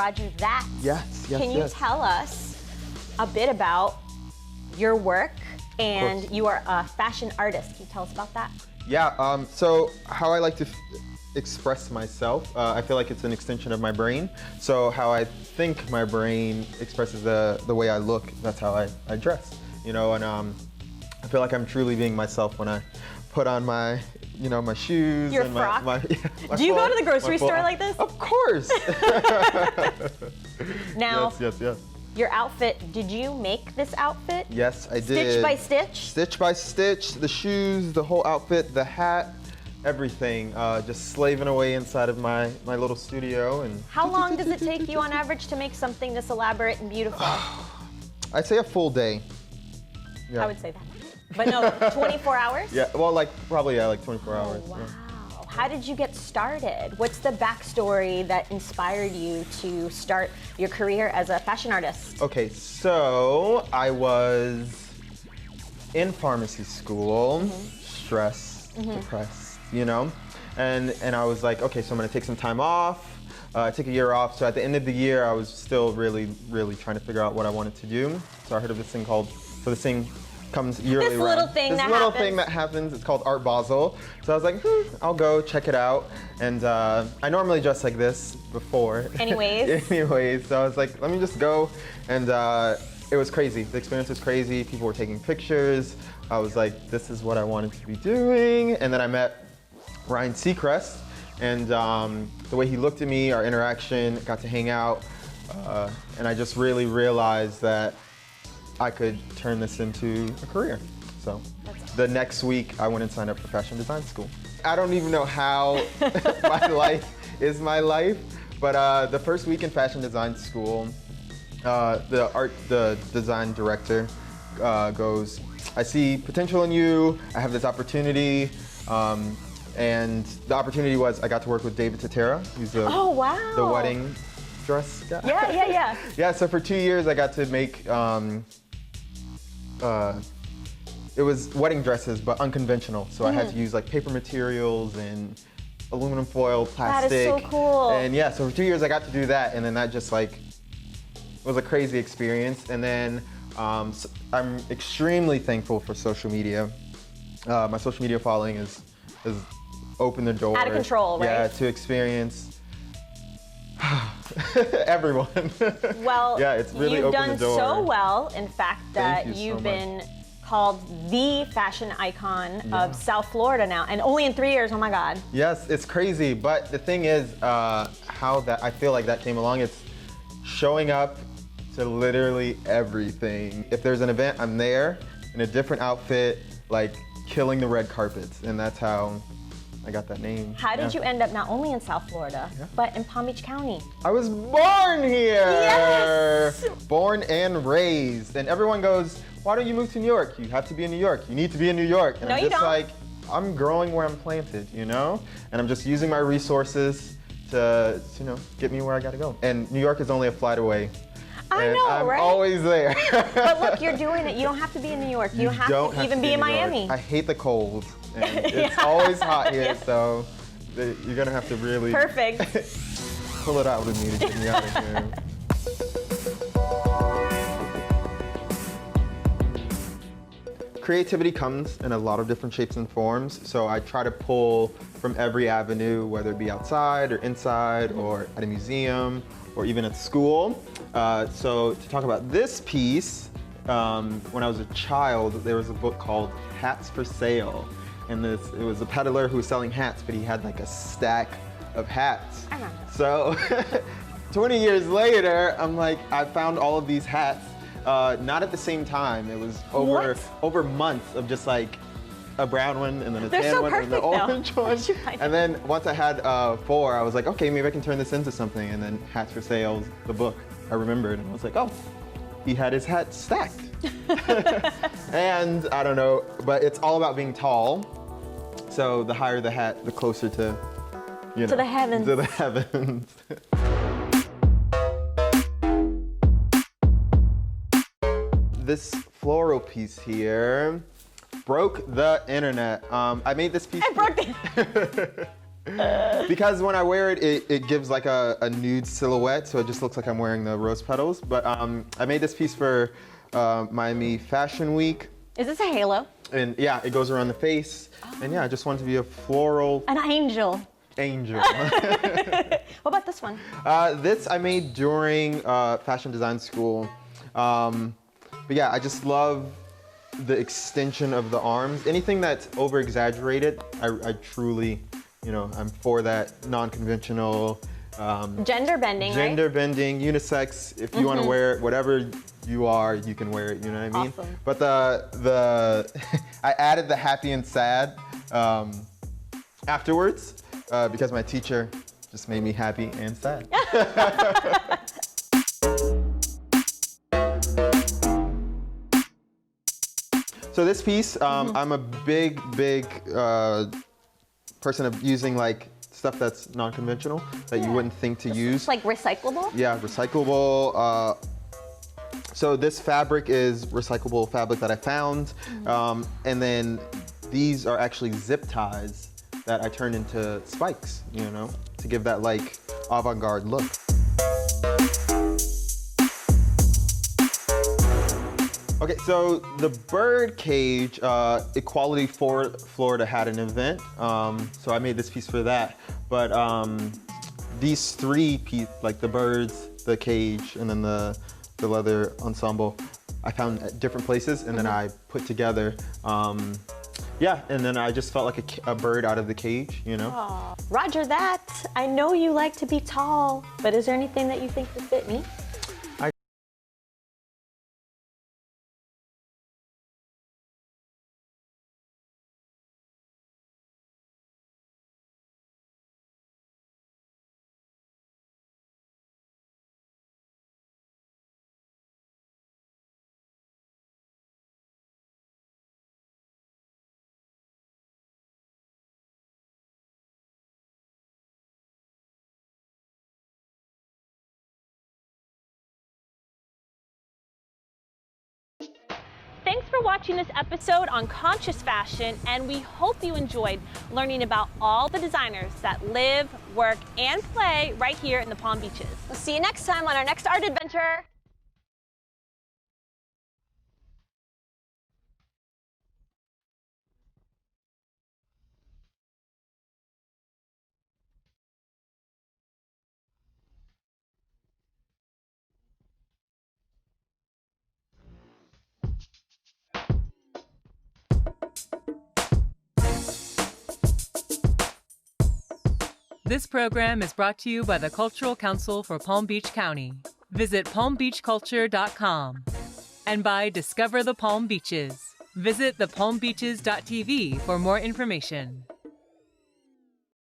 Roger that. Yes, yes, Can you tell us a bit about your work? And you are a fashion artist. Can you tell us about that? Yeah, so how I like to express myself, I feel like it's an extension of my brain. So how I think my brain expresses the way I look, that's how I dress, you know, and I feel like I'm truly being myself when I put on my, you know, my shoes. Your and frock? my Do you go to the grocery store like this? Of course. Now, yes. Your outfit, did you make this outfit? Yes, I did. Stitch by stitch? Stitch by stitch, the shoes, the whole outfit, the hat, everything. Just slaving away inside of my little studio. And how long does it take you on average to make something this elaborate and beautiful? I'd say a full day. Yeah. I would say that. But no, 24 hours? Yeah, well, probably like 24 hours. Wow. Yeah. How did you get started? What's the backstory that inspired you to start your career as a fashion artist? Okay, so I was in pharmacy school, stressed, depressed, you know? And I was like, okay, so I'm gonna take some time off, take a year off. So at the end of the year, I was still really trying to figure out what I wanted to do. So I heard of this thing called, this thing comes yearly. This little thing that happens. It's called Art Basel. So I was like, I'll go check it out. And I normally dress like this before. Anyways, so I was like, let me just go. And it was crazy. The experience was crazy. People were taking pictures. I was like, this is what I wanted to be doing. And then I met Ryan Seacrest. And the way he looked at me, our interaction, got to hang out. And I just really realized that I could turn this into a career. So the next week I went and signed up for fashion design school. I don't even know how my life is my life, but the first week in fashion design school, the design director goes, I see potential in you, I have this opportunity, and the opportunity was I got to work with David Tatera, who's the wedding dress guy. Yeah. Yeah, so for 2 years I got to make it was wedding dresses, but unconventional. So I had to use like paper materials and aluminum foil, plastic. That is so cool. And yeah, so for 2 years I got to do that, and then that just like was a crazy experience. And then so I'm extremely thankful for social media. My social media following has opened the door. Out of control, right? Yeah, to experience everyone. Well, yeah, it's really you've opened done the door. so well, in fact, that Thank you you've so been called the fashion icon of South Florida now, and only in 3 years. Oh my God. Yes, it's crazy, but the thing is, how that I feel like that came along. It's showing up to literally everything. If there's an event, I'm there in a different outfit, like killing the red carpets, and that's how I got that name. How did you end up not only in South Florida, but in Palm Beach County? I was born here! Yes! Born and raised. And everyone goes, why don't you move to New York? You have to be in New York. You need to be in New York. And No, I'm you just don't. like, I'm growing where I'm planted, you know? And I'm just using my resources to you know, get me where I gotta go. And New York is only a flight away. I and know, I'm right? always there. But look, you're doing it. You don't have to be in New York. You don't have to even be in Miami. I hate the cold. And it's always hot here, so you're gonna have to really Perfect. pull it out with me to get me out of here. Creativity comes in a lot of different shapes and forms, so I try to pull from every avenue, whether it be outside or inside or at a museum or even at school. So to talk about this piece, when I was a child, there was a book called Hats for Sale. And it was a peddler who was selling hats, but he had like a stack of hats. I remember. So 20 years later, I'm like, I found all of these hats, not at the same time. It was over months of just like a brown one and then a tan one and an orange one. And then once I had 4, I was like, okay, maybe I can turn this into something. And then Hats for Sale, the book, I remembered, and I was like, oh, he had his hat stacked. And I don't know, but it's all about being tall. So the higher the hat, the closer to, you know, to the heavens. To the heavens. This floral piece here broke the internet. I made this piece. I broke it. Because when I wear it, it gives like a nude silhouette, so it just looks like I'm wearing the rose petals. But I made this piece for Miami Fashion Week. Is this a halo? And yeah, it goes around the face. And yeah, I just wanted to be a floral An angel. angel. What about this one? This I made during fashion design school. But yeah, I just love the extension of the arms. Anything that's over exaggerated, I truly, you know, I'm for that. Non-conventional. Gender bending, Gender right? bending, unisex. If you want to wear it, whatever you are, you can wear it. You know what I mean? Awesome. But the I added the happy and sad afterwards because my teacher just made me happy and sad. So this piece, I'm a big person of using like stuff that's non-conventional that you wouldn't think to use. It's like recyclable? Yeah, recyclable. So this fabric is recyclable fabric that I found. And then these are actually zip ties that I turned into spikes, you know, to give that like avant-garde look. Okay, so the bird cage, Equality for Florida had an event, so I made this piece for that. But these three pieces, like the birds, the cage, and then the leather ensemble, I found at different places, and then I put together. Yeah, and then I just felt like a bird out of the cage, you know? Aw. Roger that. I know you like to be tall, but is there anything that you think would fit me? Thanks for watching this episode on Conscious Fashion, and we hope you enjoyed learning about all the designers that live, work, and play right here in the Palm Beaches. We'll see you next time on our next art adventure. This program is brought to you by the Cultural Council for Palm Beach County. Visit palmbeachculture.com. And by Discover the Palm Beaches. Visit thepalmbeaches.tv for more information.